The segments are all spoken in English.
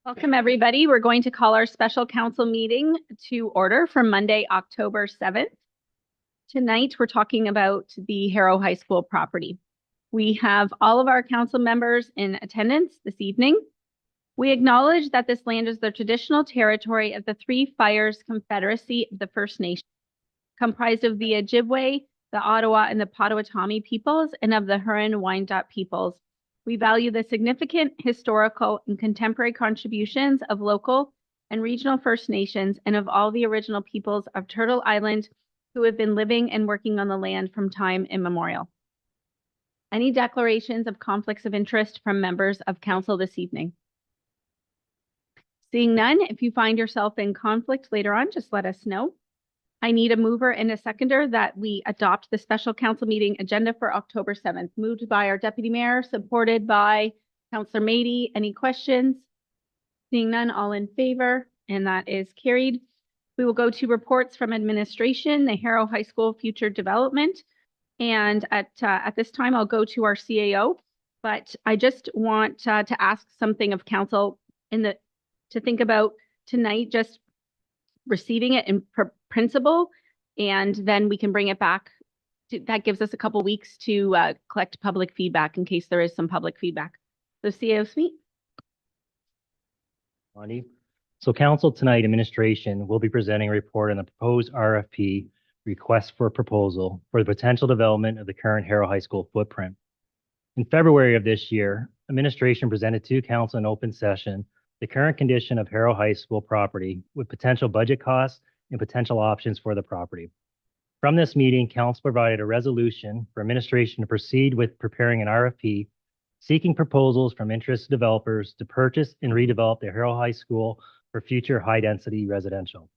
Welcome, everybody. We're going to call our special council meeting to order for Monday, October 7th. Tonight, we're talking about the Harrow High School property. We have all of our council members in attendance this evening. We acknowledge that this land is the traditional territory of the Three Fires Confederacy of the First Nations, comprised of the Ojibwe, the Ottawa, and the Potawatomi peoples, and of the Huron-Wyandot peoples. We value the significant historical and contemporary contributions of local and regional First Nations and of all the original peoples of Turtle Island who have been living and working on the land from time immemorial. Any declarations of conflicts of interest from members of council this evening? Seeing none, if you find yourself in conflict later on, just let us know. I need a mover and a seconder that we adopt the special council meeting agenda for October 7th. Moved by our deputy mayor, supported by Councillor Mady. Any questions? Seeing none, all in favor, and that is carried. We will go to reports from administration, the Harrow High School future development. And at this time, I'll go to our CAO, but I just want to ask something of council to think about tonight, just receiving it in principle, and then we can bring it back. That gives us a couple weeks to collect public feedback in case there is some public feedback. So CAO Sweet. So council tonight, administration will be presenting a report on the proposed RFP request for proposal for the potential development of the current Harrow High School footprint. In February of this year, administration presented to council in open session the current condition of Harrow High School property with potential budget costs and potential options for the property. From this meeting, council provided a resolution for administration to proceed with preparing an RFP, seeking proposals from interested developers to purchase and redevelop the Harrow High School for future high-density residential.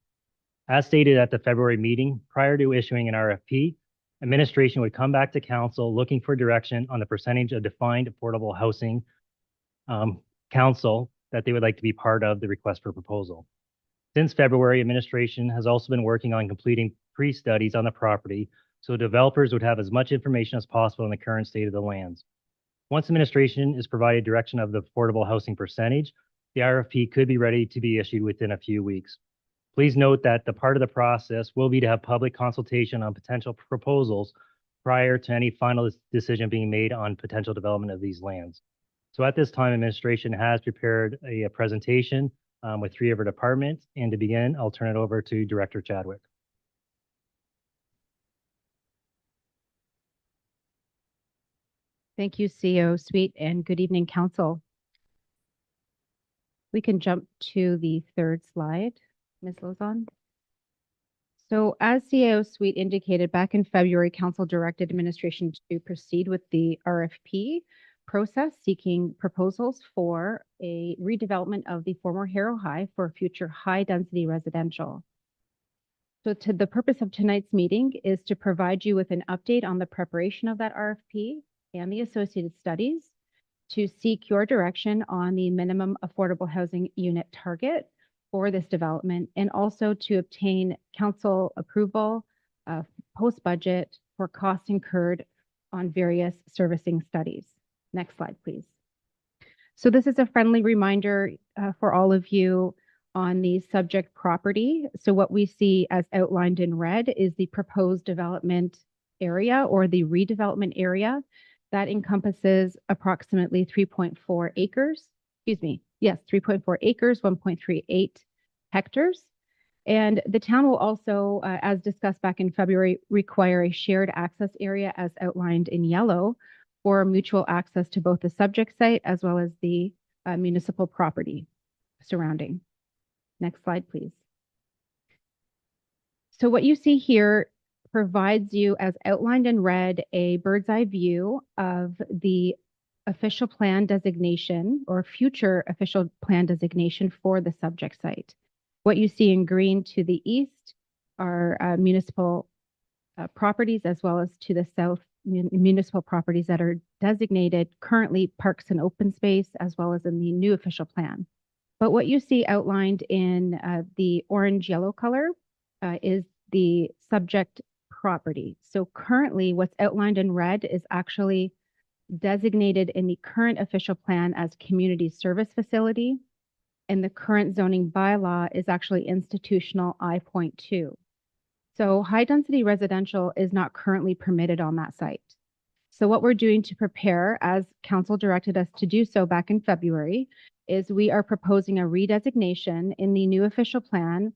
As stated at the February meeting, prior to issuing an RFP, administration would come back to council looking for direction on the percentage of defined affordable housing council that they would like to be part of the request for proposal. Since February, administration has also been working on completing pre-studies on the property so developers would have as much information as possible on the current state of the lands. Once administration is provided direction of the affordable housing percentage, the RFP could be ready to be issued within a few weeks. Please note that the part of the process will be to have public consultation on potential proposals prior to any final decision being made on potential development of these lands. So at this time, administration has prepared a presentation with three of our departments. And to begin, I'll turn it over to Director Chadwick. Thank you, CEO Sweet, and good evening, council. We can jump to the third slide, Ms. Lozon. So as CEO Sweet indicated, back in February, council directed administration to proceed with the RFP process, seeking proposals for a redevelopment of the former Harrow High for future high-density residential. So the purpose of tonight's meeting is to provide you with an update on the preparation of that RFP and the associated studies, to seek your direction on the minimum affordable housing unit target for this development, and also to obtain council approval post-budget for costs incurred on various servicing studies. Next slide, please. So this is a friendly reminder for all of you on the subject property. So what we see as outlined in red is the proposed development area or the redevelopment area that encompasses approximately 3.4 acres. Excuse me. Yes, 3.4 acres, 1.38 hectares. And the town will also, as discussed back in February, require a shared access area as outlined in yellow for mutual access to both the subject site as well as the municipal property surrounding. Next slide, please. So what you see here provides you, as outlined in red, a bird's eye view of the official plan designation or future official plan designation for the subject site. What you see in green to the east are municipal properties, as well as to the south, municipal properties that are designated currently parks and open space, as well as in the new official plan. But what you see outlined in the orange-yellow color is the subject property. So currently what's outlined in red is actually designated in the current official plan as community service facility. and the current zoning bylaw is actually institutional I.2. So high-density residential is not currently permitted on that site. So what we're doing to prepare, as council directed us to do so back in February, is we are proposing a redesignation in the new official plan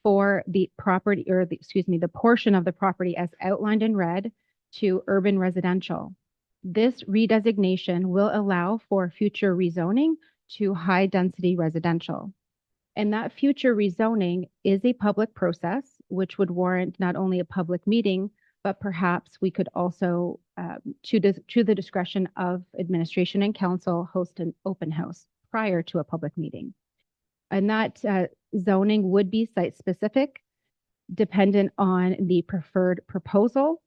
for the property, or the portion of the property as outlined in red, to urban residential. This redesignation will allow for future rezoning to high density residential. And that future rezoning is a public process, which would warrant not only a public meeting, but perhaps we could also, to the discretion of administration and council, host an open house prior to a public meeting. And that zoning would be site specific, dependent on the preferred proposal.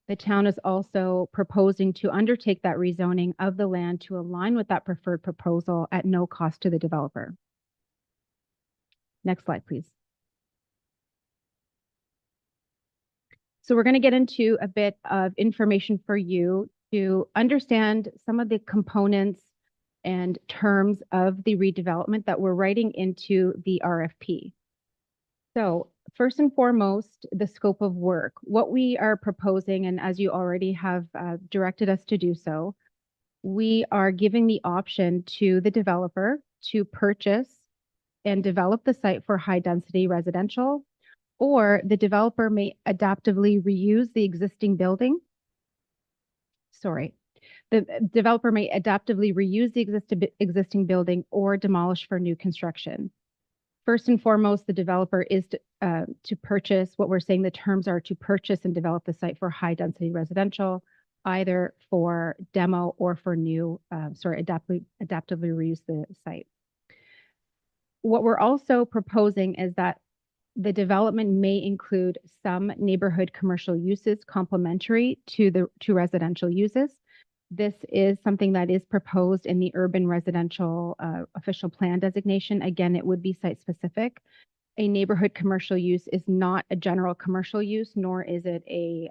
The town is also proposing to undertake that rezoning of the land to align with that preferred proposal at no cost to the developer. Next slide, please. So we're going to get into a bit of information for you to understand some of the components and terms of the redevelopment that we're writing into the RFP. So first and foremost, the scope of work. What we are proposing, and as you already have directed us to do so, we are giving the option to the developer to purchase and develop the site for high density residential, or the developer may adaptively reuse the existing building. The developer may adaptively reuse the existing building or demolish for new construction. First and foremost, the developer is to purchase, what we're saying the terms are to purchase and develop the site for high density residential, either for demo or for new, adaptively reuse the site. What we're also proposing is that the development may include some neighborhood commercial uses complementary to residential uses. This is something that is proposed in the urban residential official plan designation. Again, it would be site specific. A neighborhood commercial use is not a general commercial use, nor is it a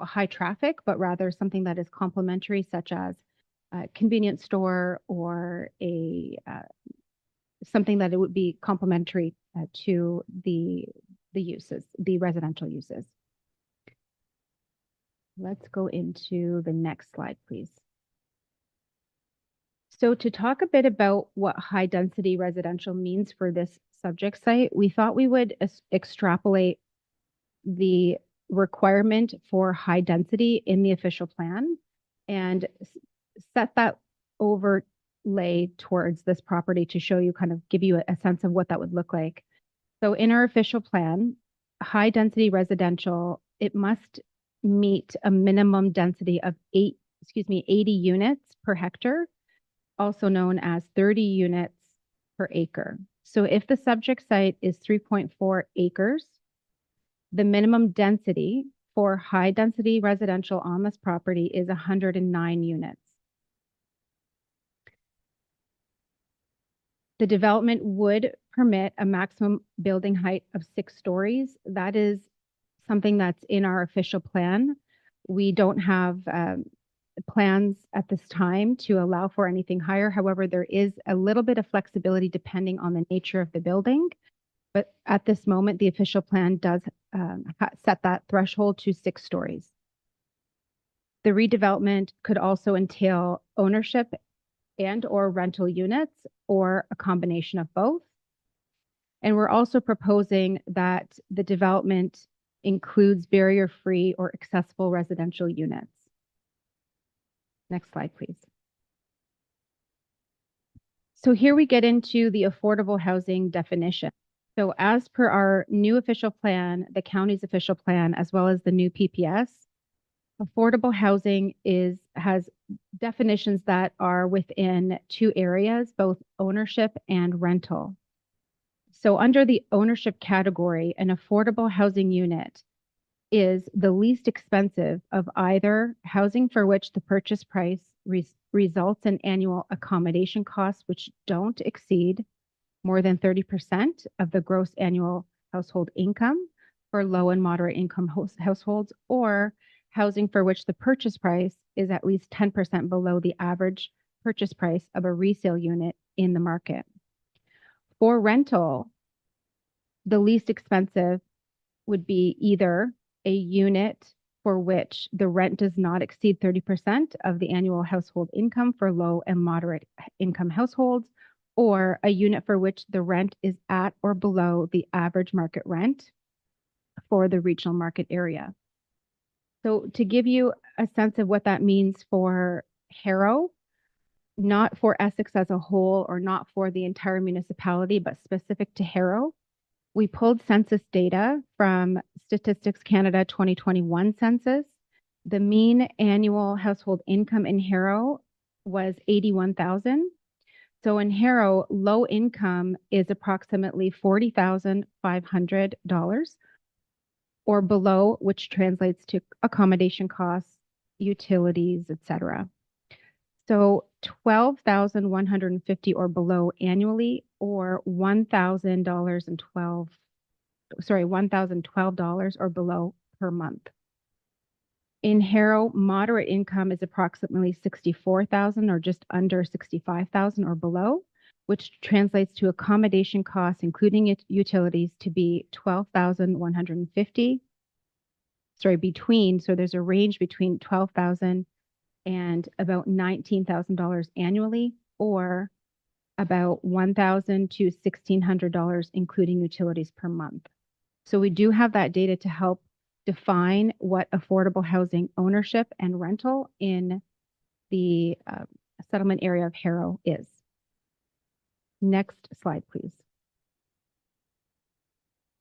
high traffic, but rather something that is complementary, such as a convenience store or something that it would be complementary to the uses, the residential uses. Let's go into the next slide, please. So to talk a bit about what high density residential means for this subject site, we thought we would extrapolate the requirement for high density in the official plan and set that overlay towards this property to show you, give you a sense of what that would look like. So in our official plan, high density residential, it must meet a minimum density of 80 units per hectare, also known as 30 units per acre. So if the subject site is 3.4 acres, the minimum density for high density residential on this property is 109 units. The development would permit a maximum building height of 6 stories. That is something that's in our official plan. We don't have plans at this time to allow for anything higher. However, there is a little bit of flexibility depending on the nature of the building. But at this moment, the official plan does set that threshold to 6 stories. The redevelopment could also entail ownership and or rental units, or a combination of both. And we're also proposing that the development includes barrier-free or accessible residential units. Next slide, please. So here we get into the affordable housing definition. So as per our new official plan, the county's official plan, as well as the new PPS, affordable housing has definitions that are within 2 areas, both ownership and rental. So under the ownership category, an affordable housing unit is the least expensive of either housing for which the purchase price results in annual accommodation costs which don't exceed more than 30% of the gross annual household income for low and moderate income households, or housing for which the purchase price is at least 10% below the average purchase price of a resale unit in the market. For rental, the least expensive would be either a unit for which the rent does not exceed 30% of the annual household income for low and moderate income households, or a unit for which the rent is at or below the average market rent for the regional market area. So to give you a sense of what that means for Harrow, not for Essex as a whole or not for the entire municipality, but specific to Harrow, we pulled census data from Statistics Canada 2021 census. The mean annual household income in Harrow was 81,000. So in Harrow, low income is approximately $40,500 or below, which translates to accommodation costs, utilities, etc. So $12,150 or below annually, or $1,012 or below per month. In Harrow, moderate income is approximately 64,000 or just under 65,000 or below, which translates to accommodation costs, including utilities, to be 12,150. So there's a range between 12,000 and about $19,000 annually, or about $1,000 to $1,600, including utilities per month. So we do have that data to help define what affordable housing ownership and rental in the settlement area of Harrow is. Next slide, please.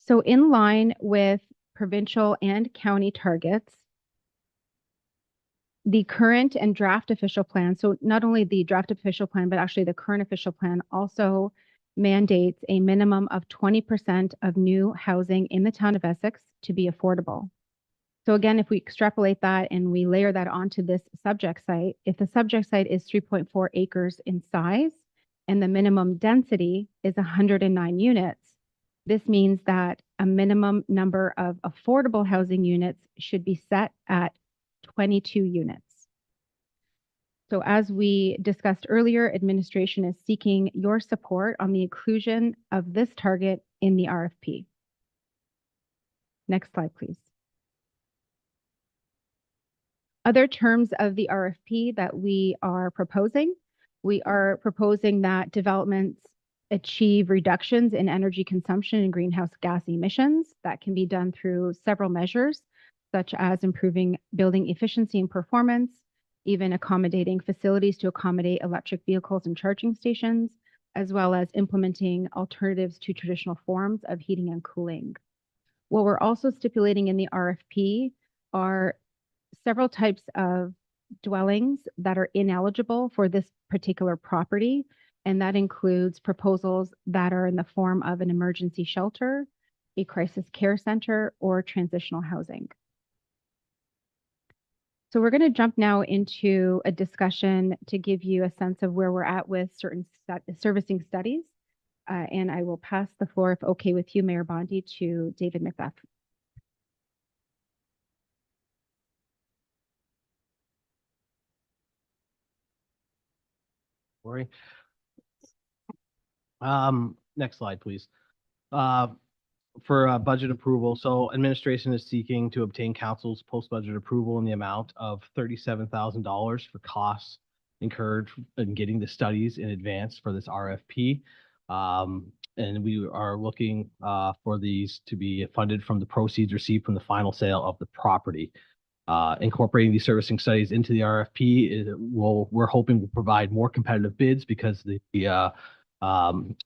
So in line with provincial and county targets, the current and draft official plan, so not only the draft official plan, but actually the current official plan also mandates a minimum of 20% of new housing in the town of Essex to be affordable. So again, if we extrapolate that and we layer that onto this subject site, if the subject site is 3.4 acres in size and the minimum density is 109 units, this means that a minimum number of affordable housing units should be set at 22 units. So as we discussed earlier, administration is seeking your support on the inclusion of this target in the RFP. Next slide, please. Other terms of the RFP that we are proposing that developments achieve reductions in energy consumption and greenhouse gas emissions. That can be done through several measures, such as improving building efficiency and performance, even accommodating facilities to accommodate electric vehicles and charging stations, as well as implementing alternatives to traditional forms of heating and cooling. What we're also stipulating in the RFP are several types of dwellings that are ineligible for this particular property, and that includes proposals that are in the form of an emergency shelter, a crisis care center, or transitional housing. So we're going to jump now into a discussion to give you a sense of where we're at with certain servicing studies. And I will pass the floor, if okay with you, Mayor Bondi, to David Macbeth. Worry. Next slide, please. For budget approval, so administration is seeking to obtain council's post-budget approval in the amount of $37,000 for costs incurred in getting the studies in advance for this RFP. And we are looking for these to be funded from the proceeds received from the final sale of the property. Incorporating these servicing studies into the RFP we're hoping will provide more competitive bids, because the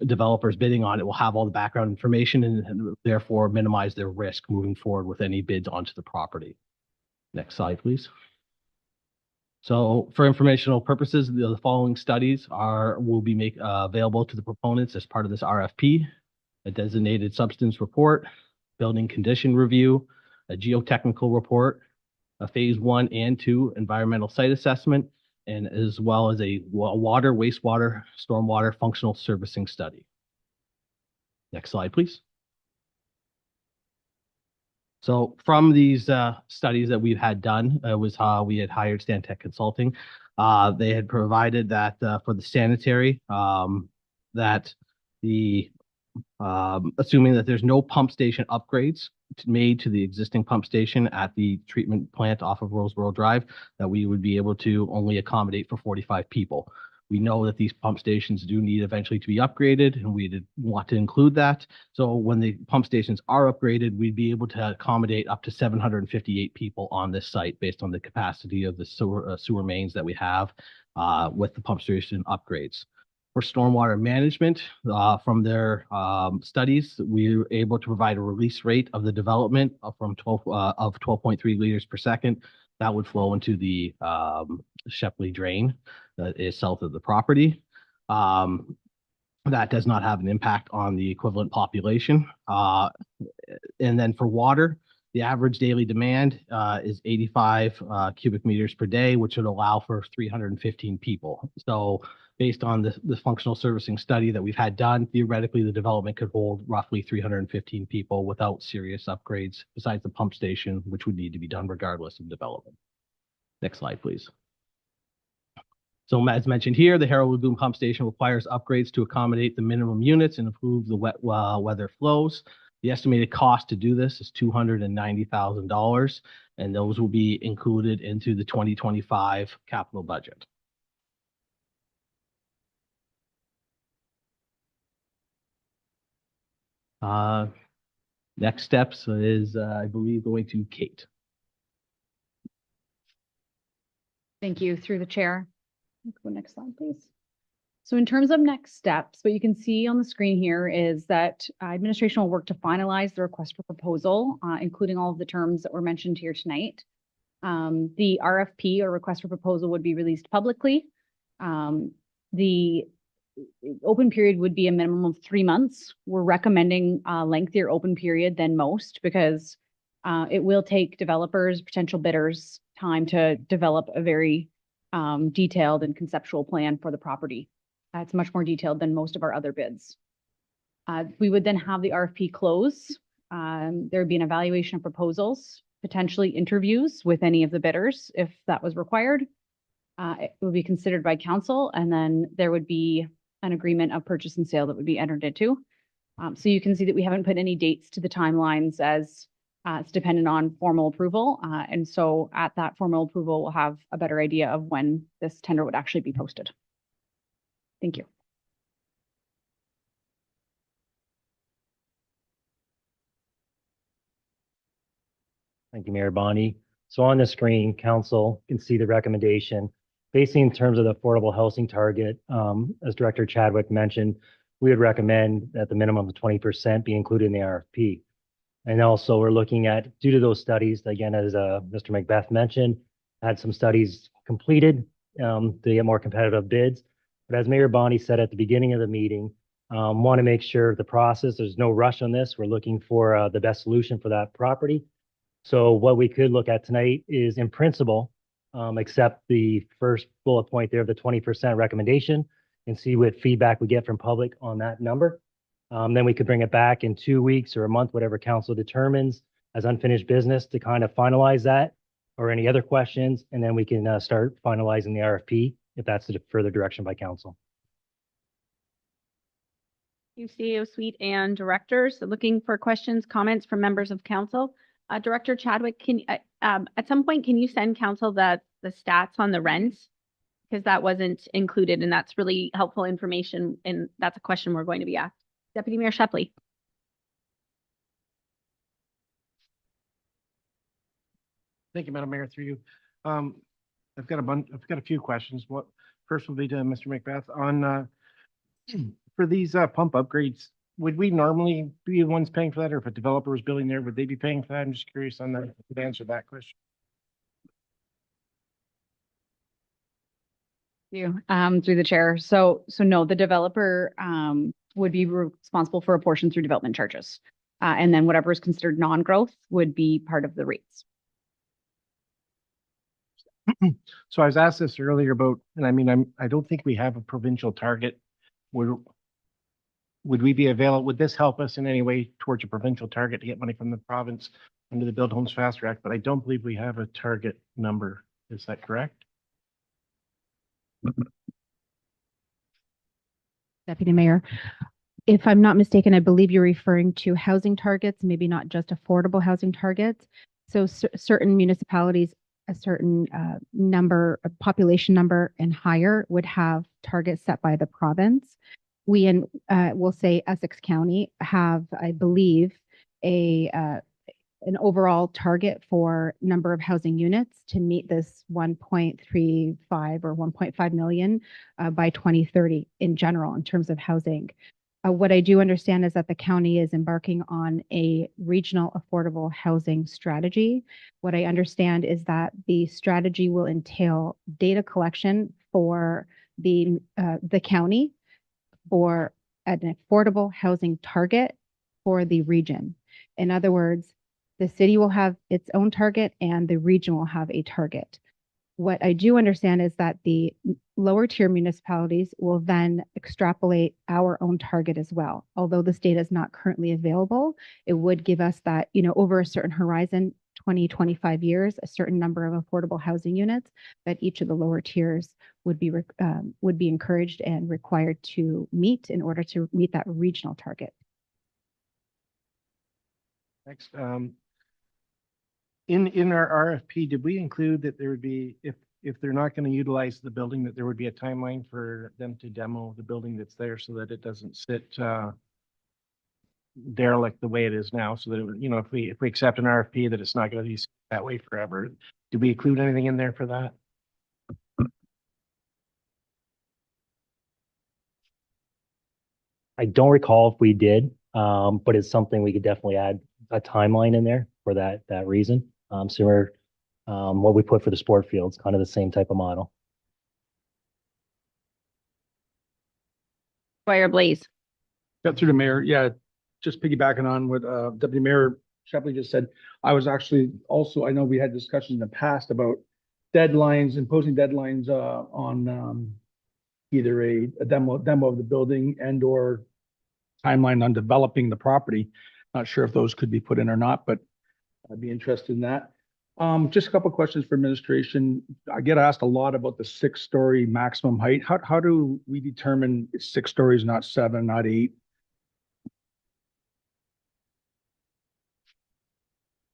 developers bidding on it will have all the background information and therefore minimize their risk moving forward with any bids onto the property. Next slide, please. So for informational purposes, the following studies will be available to the proponents as part of this RFP: a designated substance report, building condition review, a geotechnical report, a phase 1 and 2 environmental site assessment, and as well as a water, wastewater, stormwater functional servicing study. Next slide, please. So from these studies that we've had done, we had hired Stantec Consulting. They had provided that for the sanitary, that the assuming that there's no pump station upgrades made to the existing pump station at the treatment plant off of Roseboro Drive, that we would be able to only accommodate for 45 people. We know that these pump stations do need eventually to be upgraded, and we did want to include that. So when the pump stations are upgraded, we'd be able to accommodate up to 758 people on this site based on the capacity of the sewer mains that we have with the pump station upgrades. For stormwater management, from their studies, we were able to provide a release rate of the development of 12.3 liters per second. That would flow into the Shepley drain that is south of the property. That does not have an impact on the equivalent population. And then for water, the average daily demand is 85 cubic meters per day, which would allow for 315 people. So based on the functional servicing study that we've had done, theoretically, the development could hold roughly 315 people without serious upgrades besides the pump station, which would need to be done regardless of development. Next slide, please. So as mentioned here, the Harrow Lagoon Pump Station requires upgrades to accommodate the minimum units and improve the wet weather flows. The estimated cost to do this is $290,000, and those will be included into the 2025 capital budget. Next steps is, I believe, going to Kate. Thank you. Through the chair. Go next slide, please. So in terms of next steps, what you can see on the screen here is that administration will work to finalize the request for proposal, including all of the terms that were mentioned here tonight. The RFP, or request for proposal, would be released publicly. The open period would be a minimum of 3 months. We're recommending a lengthier open period than most because it will take developers, potential bidders, time to develop a very detailed and conceptual plan for the property. It's much more detailed than most of our other bids. We would then have the RFP close. There would be an evaluation of proposals, potentially interviews with any of the bidders if that was required. It would be considered by council, and then there would be an agreement of purchase and sale that would be entered into. So you can see that we haven't put any dates to the timelines as it's dependent on formal approval. And so at that formal approval, we'll have a better idea of when this tender would actually be posted. Thank you. Thank you, Mayor Bonnie. So on the screen, council can see the recommendation. Basically, in terms of the affordable housing target, as Director Chadwick mentioned, we would recommend that the minimum of 20% be included in the RFP. And also we're looking at, due to those studies, again, as Mr. Macbeth mentioned, had some studies completed to get more competitive bids. But as Mayor Bonnie said at the beginning of the meeting, want to make sure the process, there's no rush on this. We're looking for the best solution for that property. So what we could look at tonight is, in principle, accept the first bullet point there of the 20% recommendation and see what feedback we get from public on that number. Then we could bring it back in 2 weeks or a month, whatever council determines as unfinished business, to kind of finalize that, or any other questions. And then we can start finalizing the RFP if that's the further direction by council. You CEO Sweet and directors looking for questions, comments from members of council. Director Chadwick, can at some point, can you send council the stats on the rent? Because that wasn't included, and that's really helpful information. And that's a question we're going to be asked. Deputy Mayor Shepley. Thank you, Madam Mayor, through you. I've got a few questions. First will be to Mr. Macbeth on for these pump upgrades. Would we normally be the ones paying for that, or if a developer was building there, would they be paying for that? I'm just curious on that. If you could answer that question. Through the chair. So no, the developer would be responsible for a portion through development charges. And then whatever is considered non-growth would be part of the rates. So I was asked this earlier about, and I mean, I don't think we have a provincial target. Would we be available? Would this help us in any way towards a provincial target to get money from the province under the Build Homes Faster Act? But I don't believe we have a target number. Is that correct? Deputy Mayor, if I'm not mistaken, I believe you're referring to housing targets, maybe not just affordable housing targets. So certain municipalities, a certain number, a population number and higher would have targets set by the province. We in, we'll say Essex County have, I believe, an overall target for number of housing units to meet this 1.35 or 1.5 million by 2030 in general in terms of housing. What I do understand is that the county is embarking on a regional affordable housing strategy. What I understand is that the strategy will entail data collection for the county for an affordable housing target for the region. In other words, the city will have its own target and the region will have a target. What I do understand is that the lower tier municipalities will then extrapolate our own target as well. Although this data is not currently available, it would give us that, you know, over a certain horizon, 20, 25 years, a certain number of affordable housing units that each of the lower tiers would be encouraged and required to meet in order to meet that regional target. Next, in our RFP, did we include that there would be, if they're not going to utilize the building, that there would be a timeline for them to demo the building that's there so that it doesn't sit derelict the way it is now, so that it would, you know, if we accept an RFP that it's not going to be that way forever, did we include anything in there for that? I don't recall if we did, but it's something we could definitely add a timeline in there for that reason. Similar, what we put for the sport fields, kind of the same type of model. Squire Blaze. Got through the mayor. Yeah, just piggybacking on what Deputy Mayor Shepley just said. I was actually also, I know we had discussions in the past about deadlines, imposing deadlines on either a demo of the building and or timeline on developing the property. Not sure if those could be put in or not, but I'd be interested in that. Just a couple of questions for administration. I get asked a lot about the 6-story maximum height. How do we determine it's 6 stories, not 7, not 8?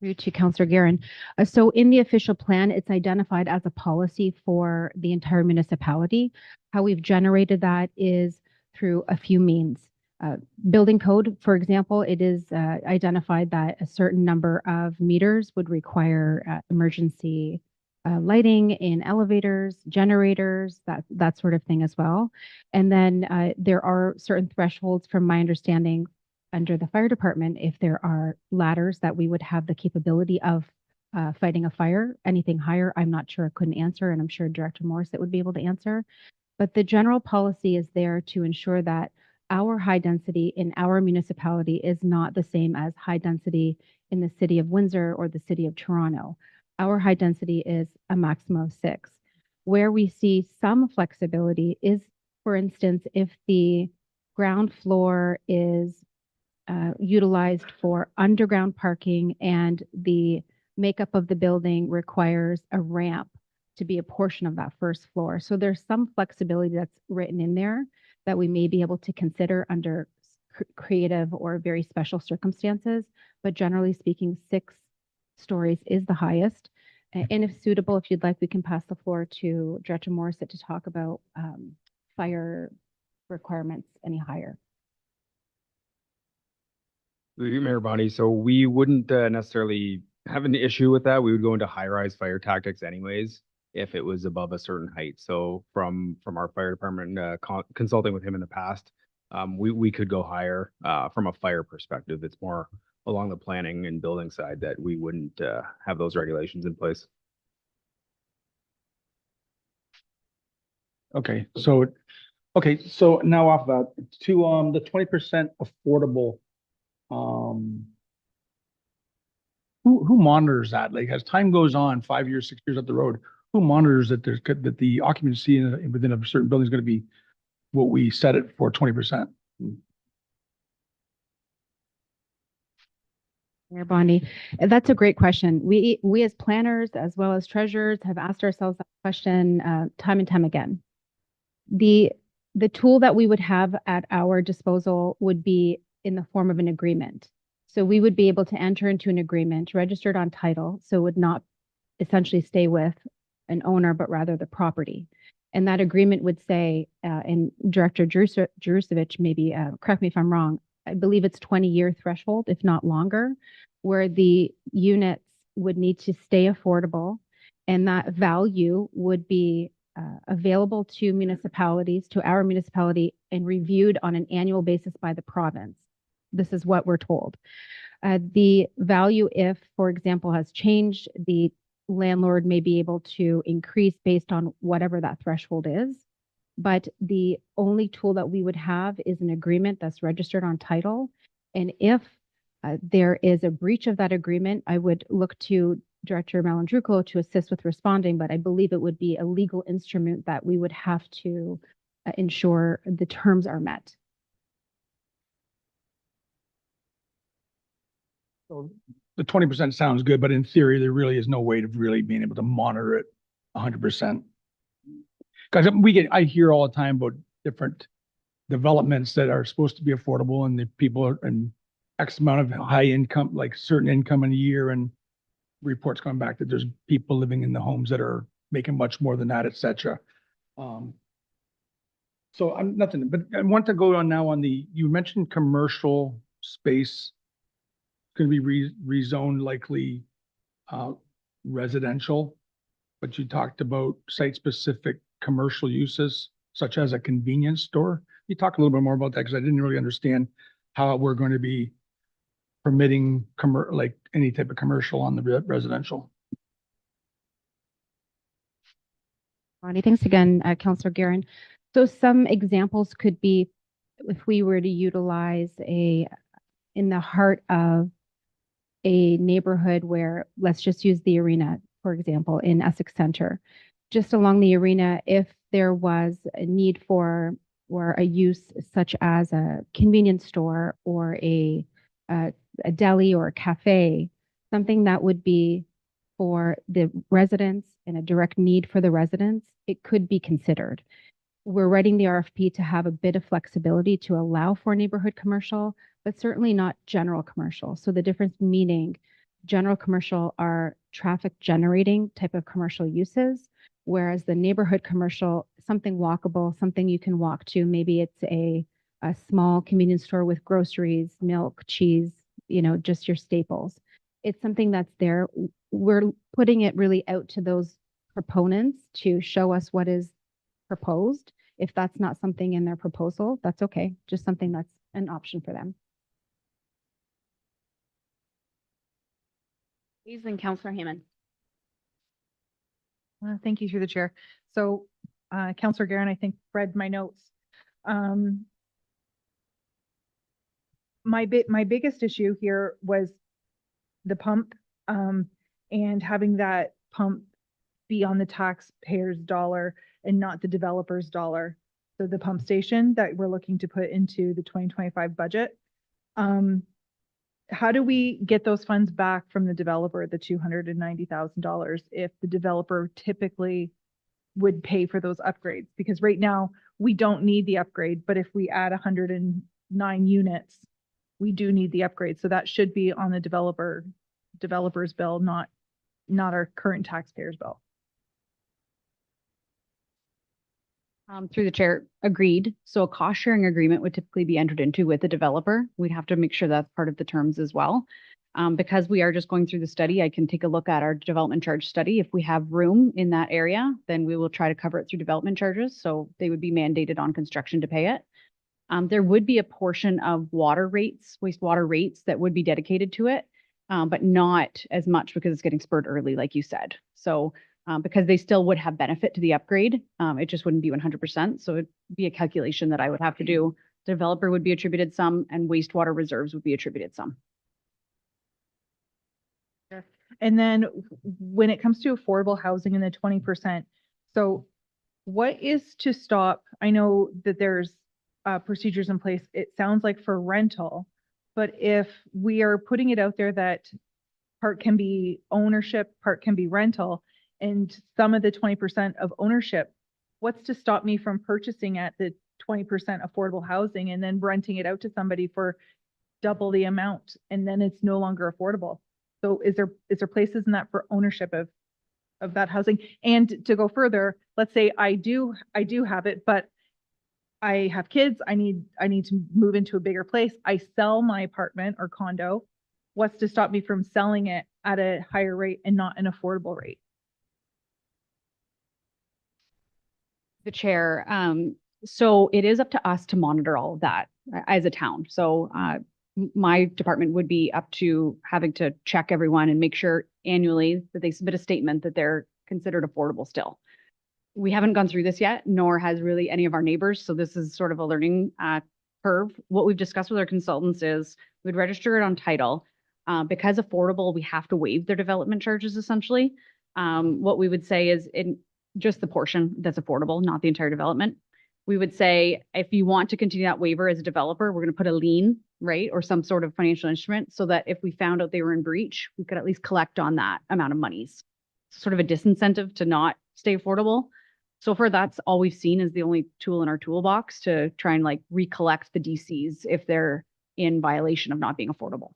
Through to Councillor Guerin. So in the official plan, it's identified as a policy for the entire municipality. How we've generated that is through a few means. Building code, for example, it is identified that a certain number of meters would require emergency lighting in elevators, generators, that sort of thing as well. And then there are certain thresholds, from my understanding, under the fire department, if there are ladders that we would have the capability of fighting a fire. Anything higher, I'm not sure, I couldn't answer, and I'm sure Director Morris would be able to answer. But the general policy is there to ensure that our high density in our municipality is not the same as high density in the city of Windsor or the city of Toronto. Our high density is a maximum of 6. Where we see some flexibility is, for instance, if the ground floor is utilized for underground parking and the makeup of the building requires a ramp to be a portion of that first floor. So there's some flexibility that's written in there that we may be able to consider under creative or very special circumstances. But generally speaking, 6 stories is the highest. And if suitable, if you'd like, we can pass the floor to Director Morissette to talk about fire requirements any higher. Mayor Bonnie, so we wouldn't necessarily have an issue with that. We would go into high-rise fire tactics anyways if it was above a certain height. So from our fire department, consulting with him in the past, we could go higher from a fire perspective. It's more along the planning and building side that we wouldn't have those regulations in place. Okay, so now off that to the 20% affordable. Who monitors that? Like as time goes on, 5 years, 6 years up the road, who monitors that that the occupancy within a certain building is going to be what we set it for 20%? Mayor Bondi, that's a great question. We as planners as well as treasurers have asked ourselves that question time and time again. The the tool that we would have at our disposal would be in the form of an agreement. So we would be able to enter into an agreement registered on title, so it would not essentially stay with an owner, but rather the property. And that agreement would say, and Director Jurusevich, maybe correct me if I'm wrong, I believe it's 20-year threshold, if not longer, where the units would need to stay affordable, and that value would be available to municipalities, to our municipality, and reviewed on an annual basis by the province. This is what we're told. The value, if, for example, has changed, the landlord may be able to increase based on whatever that threshold is. But the only tool that we would have is an agreement that's registered on title. And if there is a breach of that agreement, I would look to Director Malandruco to assist with responding, but I believe it would be a legal instrument that we would have to ensure the terms are met. So the 20% sounds good, but in theory, there really is no way of really being able to monitor it 100%. Because I hear all the time about different developments that are supposed to be affordable, and the people are in X amount of high income, like certain income in a year, and reports coming back that there's people living in the homes that are making much more than that, et cetera. So I'm nothing, but I want to go on now on you mentioned commercial space going to be rezoned likely residential, but you talked about site-specific commercial uses, such as a convenience store. You talk a little bit more about that, because I didn't really understand how we're going to be permitting like any type of commercial on the residential. Ronnie, thanks again, Councillor Guerin. So some examples could be if we were to utilize in the heart of a neighborhood where, let's just use the arena, for example, in Essex Center. Just along the arena, if there was a need for or a use such as a convenience store or a deli or a cafe, something that would be for the residents and a direct need for the residents, it could be considered. We're writing the RFP to have a bit of flexibility to allow for neighborhood commercial, but certainly not general commercial. So the difference meaning general commercial are traffic generating type of commercial uses, whereas the neighborhood commercial, something walkable, something you can walk to. Maybe it's a small convenience store with groceries, milk, cheese, just your staples. It's something that's there. We're putting it really out to those proponents to show us what is proposed. If that's not something in their proposal, that's okay. Just something that's an option for them. Please, and Councillor Hammond. Thank you through the chair. So Councillor Guerin, I think, read my notes. My biggest issue here was the pump and having that pump be on the taxpayer's dollar and not the developer's dollar. So the pump station that we're looking to put into the 2025 budget. How do we get those funds back from the developer, the $290,000, if the developer typically would pay for those upgrades? Because right now we don't need the upgrade, but if we add 109 units, we do need the upgrade. So that should be on the developer's bill, not our current taxpayer's bill. Through the chair, agreed. So a cost sharing agreement would typically be entered into with the developer. We'd have to make sure that's part of the terms as well. Because we are just going through the study, I can take a look at our development charge study. If we have room in that area, then we will try to cover it through development charges. So they would be mandated on construction to pay it. There would be a portion of wastewater rates that would be dedicated to it, but not as much because it's getting spurred early, like you said. So because they still would have benefit to the upgrade, it just wouldn't be 100%. So it'd be a calculation that I would have to do. The developer would be attributed some, and wastewater reserves would be attributed some. And then when it comes to affordable housing and the 20%, so what is to stop? I know that there's procedures in place. It sounds like for rental, but if we are putting it out there that part can be ownership, part can be rental, and some of the 20% of ownership, what's to stop me from purchasing at the 20% affordable housing and then renting it out to somebody for double the amount, and then it's no longer affordable. So is there places in that for ownership of that housing? And to go further, let's say I do have it, but I have kids, I need to move into a bigger place. I sell my apartment or condo. What's to stop me from selling it at a higher rate and not an affordable rate? The chair, so it is up to us to monitor all of that as a town. So my department would be up to having to check everyone and make sure annually that they submit a statement that they're considered affordable still. We haven't gone through this yet, nor has really any of our neighbors. So this is sort of a learning curve. What we've discussed with our consultants is we'd register it on title. Because affordable, we have to waive their development charges essentially. What we would say is in just the portion that's affordable, not the entire development. We would say, if you want to continue that waiver as a developer, we're going to put a lien, right? Or some sort of financial instrument so that if we found out they were in breach, we could at least collect on that amount of monies. Sort of a disincentive to not stay affordable. So far, that's all we've seen is the only tool in our toolbox to try and like recollect the DCs if they're in violation of not being affordable.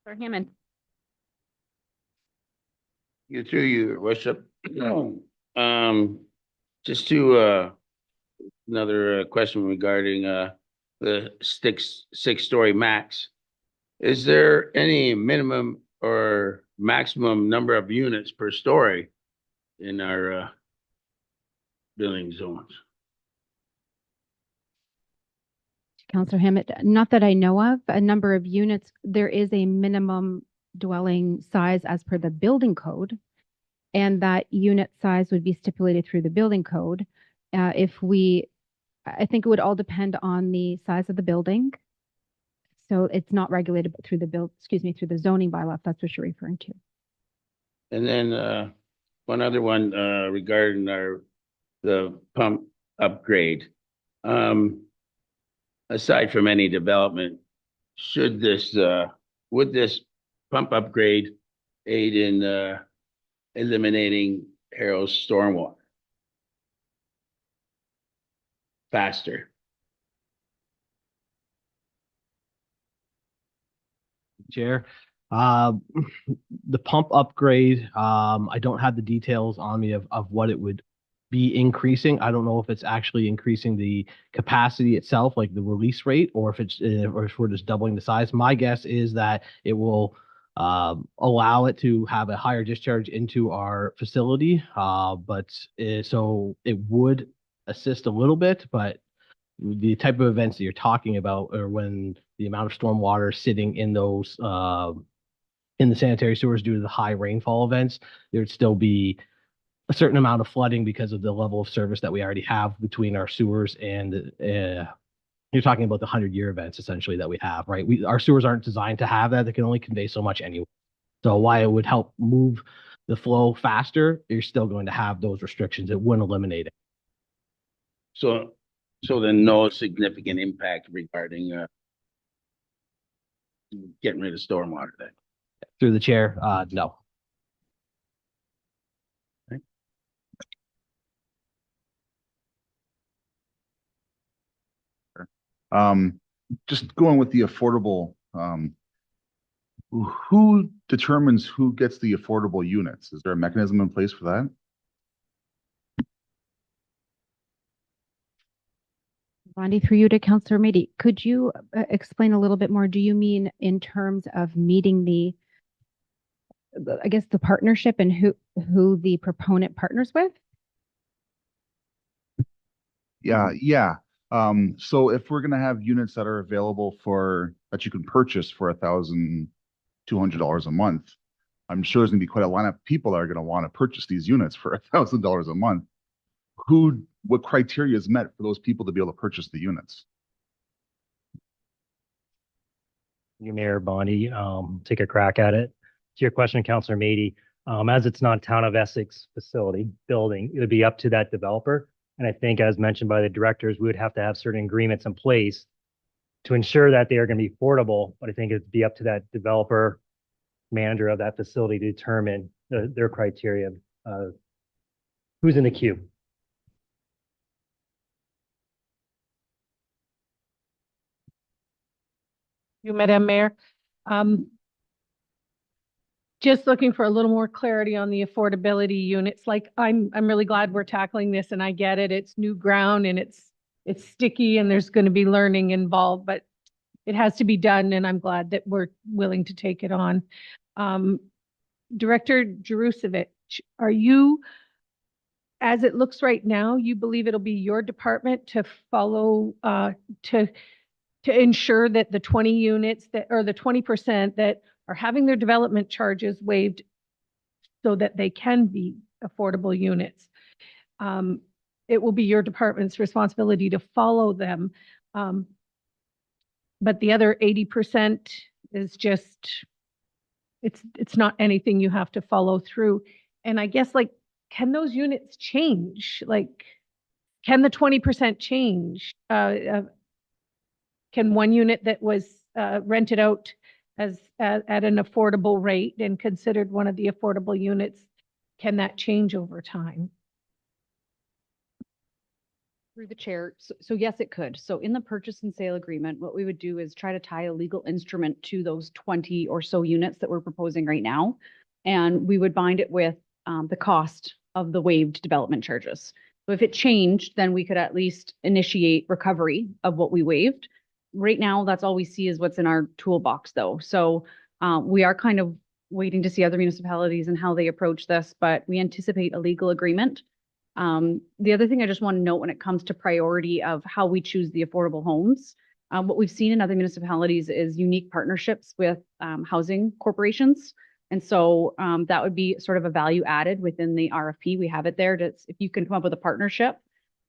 Sir Hammond. You through your worship. Just to another question regarding the six-story max. Is there any minimum or maximum number of units per story in our building zones? Counselor Hammett, not that I know of, a number of units, there is a minimum dwelling size as per the building code. And that unit size would be stipulated through the building code. I think it would all depend on the size of the building. So it's not regulated through through the zoning bylaw, if that's what you're referring to. And then one other one regarding the pump upgrade. Aside from any development, would this pump upgrade aid in eliminating Harrow's stormwater faster? Chair, the pump upgrade, I don't have the details on me of what it would be increasing. I don't know if it's actually increasing the capacity itself, like the release rate, or if we're just doubling the size. My guess is that it will allow it to have a higher discharge into our facility. So it would assist a little bit, but the type of events that you're talking about are when the amount of storm water sitting in those in the sanitary sewers due to the high rainfall events, there'd still be a certain amount of flooding because of the level of service that we already have between our sewers and you're talking about the 100-year events essentially that we have, right? Our sewers aren't designed to have that. They can only convey so much anyway. So while it would help move the flow faster, you're still going to have those restrictions. It wouldn't eliminate it. So then no significant impact regarding getting rid of stormwater then? Through the chair, no. Just going with the affordable, who determines who gets the affordable units? Is there a mechanism in place for that? Bondi, through you to Councillor Mady, could you explain a little bit more? Do you mean in terms of meeting I guess the partnership and who the proponent partners with? Yeah. So if we're gonna have units that are available that you can purchase for $1,200 a month, I'm sure there's gonna be quite a line of people that are gonna want to purchase these units for $1,000 a month. What criteria is met for those people to be able to purchase the units? Your Mayor Bondi, take a crack at it. To your question, Councillor Mady, as it's not a town of Essex building, it would be up to that developer. And I think as mentioned by the directors, we would have to have certain agreements in place to ensure that they are going to be affordable. But I think it'd be up to that developer, manager of that facility to determine their criteria. Who's in the queue? You, Madam Mayor. Just looking for a little more clarity on the affordability units. Like, I'm really glad we're tackling this, and I get it. It's new ground and it's sticky and there's going to be learning involved, but it has to be done, and I'm glad that we're willing to take it on. Director Jerusevich, are you, as it looks right now, you believe it'll be your department to follow, to ensure that the 20 units that, or the 20% that are having their development charges waived so that they can be affordable units? It will be your department's responsibility to follow them. But the other 80% is just, it's not anything you have to follow through. And I guess, like, can those units change? Like, can the 20% change? Can one unit that was rented out as at an affordable rate and considered one of the affordable units, can that change over time? Through the chair. So yes, it could. So in the purchase and sale agreement, what we would do is try to tie a legal instrument to those 20 or so units that we're proposing right now. And we would bind it with the cost of the waived development charges. So if it changed, then we could at least initiate recovery of what we waived. Right now, that's all we see is what's in our toolbox, though. So we are kind of waiting to see other municipalities and how they approach this, but we anticipate a legal agreement. The other thing I just want to note when it comes to priority of how we choose the affordable homes, what we've seen in other municipalities is unique partnerships with housing corporations. And so that would be sort of a value added within the RFP. We have it there. If you can come up with a partnership,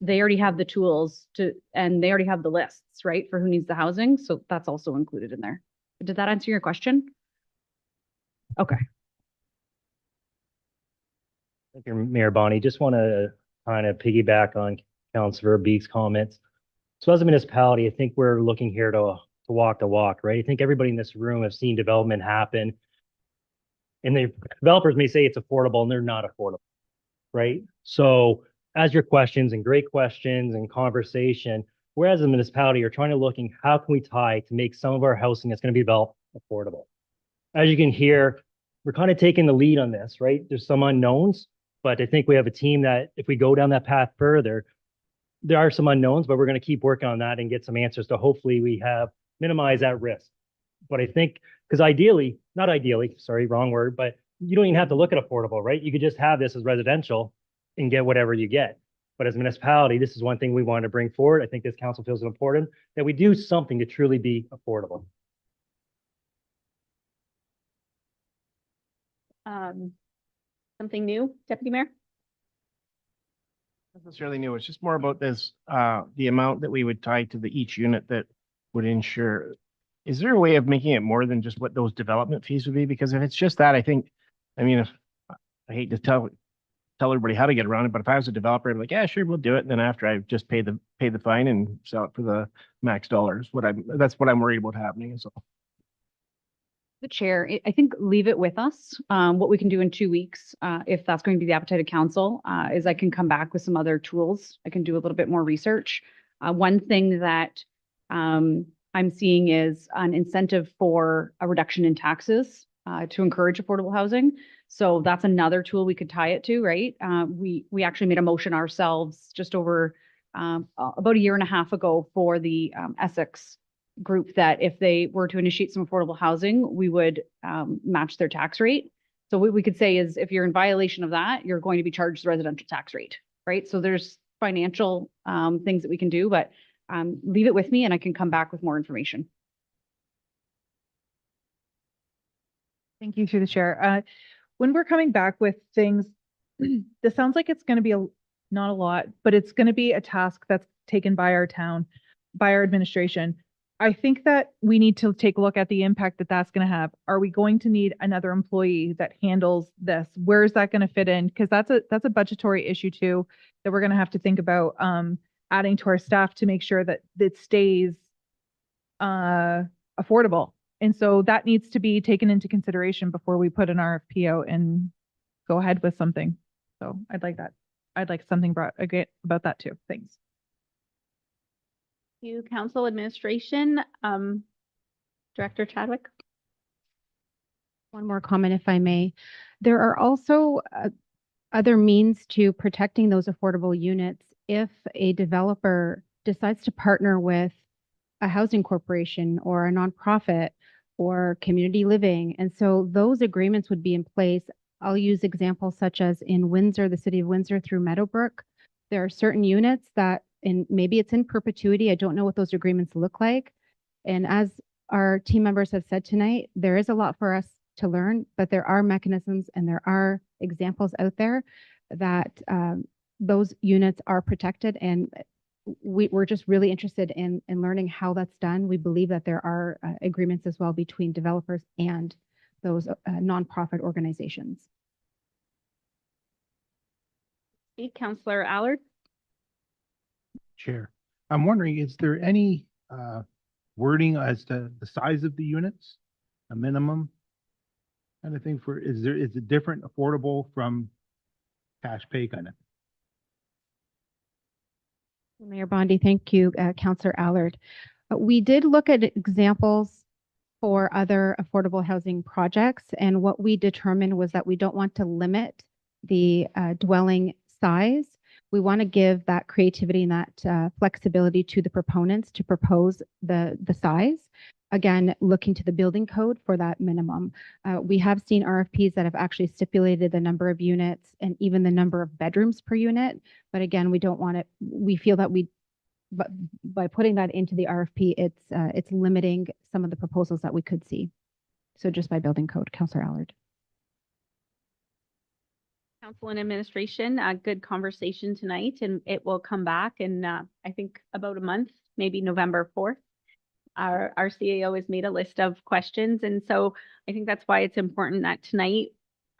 they already have the tools and they already have the lists, right, for who needs the housing. So that's also included in there. Did that answer your question? Okay. Thank you, Mayor Bonnie. Just want to kind of piggyback on Councilor Beek's comments. So as a municipality, I think we're looking here to walk the walk, right? I think everybody in this room has seen development happen. And the developers may say it's affordable and they're not affordable, right? So as your questions and great questions and conversation, we're as a municipality are trying to looking, how can we tie to make some of our housing that's going to be developed affordable? As you can hear, we're kind of taking the lead on this, right? There's some unknowns, but I think we have a team that if we go down that path further, there are some unknowns, but we're going to keep working on that and get some answers to hopefully we have minimize that risk. But I think, because ideally, not ideally, sorry, wrong word, but you don't even have to look at affordable, right? You could just have this as residential and get whatever you get. But as a municipality, this is one thing we want to bring forward. I think this council feels it important that we do something to truly be affordable. Something new, Deputy Mayor? Not necessarily new. It's just more about this, the amount that we would tie to each unit that would ensure. Is there a way of making it more than just what those development fees would be? Because if it's just that, I think, I mean, if I hate to tell everybody how to get around it, but if I was a developer, I'd be like, yeah, sure, we'll do it. And then after I just pay the fine and sell it for the max dollars. That's what I'm worried about happening. So. The chair, I think leave it with us. What we can do in 2 weeks, if that's going to be the appetite of council, is I can come back with some other tools. I can do a little bit more research. One thing that I'm seeing is an incentive for a reduction in taxes to encourage affordable housing. So that's another tool we could tie it to, right? We actually made a motion ourselves just over about a year and a half ago for the Essex group that if they were to initiate some affordable housing, we would match their tax rate. So what we could say is if you're in violation of that, you're going to be charged the residential tax rate, right? So there's financial things that we can do, but leave it with me and I can come back with more information. Thank you through the chair. When we're coming back with things, this sounds like it's going to be not a lot, but it's going to be a task that's taken by our town, by our administration. I think that we need to take a look at the impact that that's going to have. Are we going to need another employee that handles this? Where is that going to fit in? Because that's a budgetary issue too that we're going to have to think about adding to our staff to make sure that it stays affordable. And so that needs to be taken into consideration before we put an RFP out and go ahead with something. So I'd like that. I'd like something brought again about that too. Thanks. You, council administration, Director Chadwick. One more comment, if I may. There are also other means to protecting those affordable units if a developer decides to partner with a housing corporation or a nonprofit or community living. And so those agreements would be in place. I'll use examples such as in Windsor, the city of Windsor through Meadowbrook. There are certain units that, and maybe it's in perpetuity. I don't know what those agreements look like. And as our team members have said tonight, there is a lot for us to learn, but there are mechanisms and there are examples out there that those units are protected, and we're just really interested in learning how that's done. We believe that there are agreements as well between developers and those nonprofit organizations. Councillor Allard. Chair, I'm wondering, is there any wording as to the size of the units? A minimum kind of thing for, is it different affordable from cash pay kind of? Mayor Bondi, thank you, Councillor Allard. We did look at examples for other affordable housing projects, and what we determined was that we don't want to limit the dwelling size. We want to give that creativity and that flexibility to the proponents to propose the size. Again, looking to the building code for that minimum. We have seen RFPs that have actually stipulated the number of units and even the number of bedrooms per unit. But again, we don't want it, we feel that but by putting that into the RFP, it's limiting some of the proposals that we could see. So just by building code, Councillor Allard. Council and administration, a good conversation tonight, and it will come back in, I think, about a month, maybe November 4th. Our CAO has made a list of questions, and so I think that's why it's important that tonight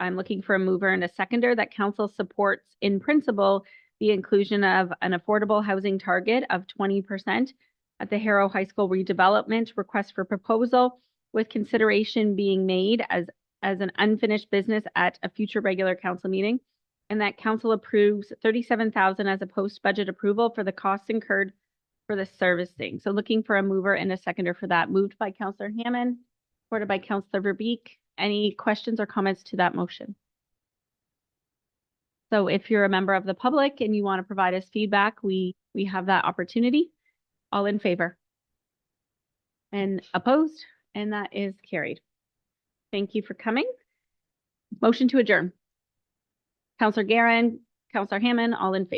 I'm looking for a mover and a seconder that council supports in principle the inclusion of an affordable housing target of 20% at the Harrow High School redevelopment request for proposal, with consideration being made as an unfinished business at a future regular council meeting, and that council approves $37,000 as a post-budget approval for the costs incurred for the servicing. So looking for a mover and a seconder for that. Moved by Councillor Hammond, supported by Councillor Verbeek. Any questions or comments to that motion? So if you're a member of the public and you want to provide us feedback, we have that opportunity. All in favor? And opposed? And that is carried. Thank you for coming. Motion to adjourn. Councillor Guerin, Councillor Hammond, all in favor.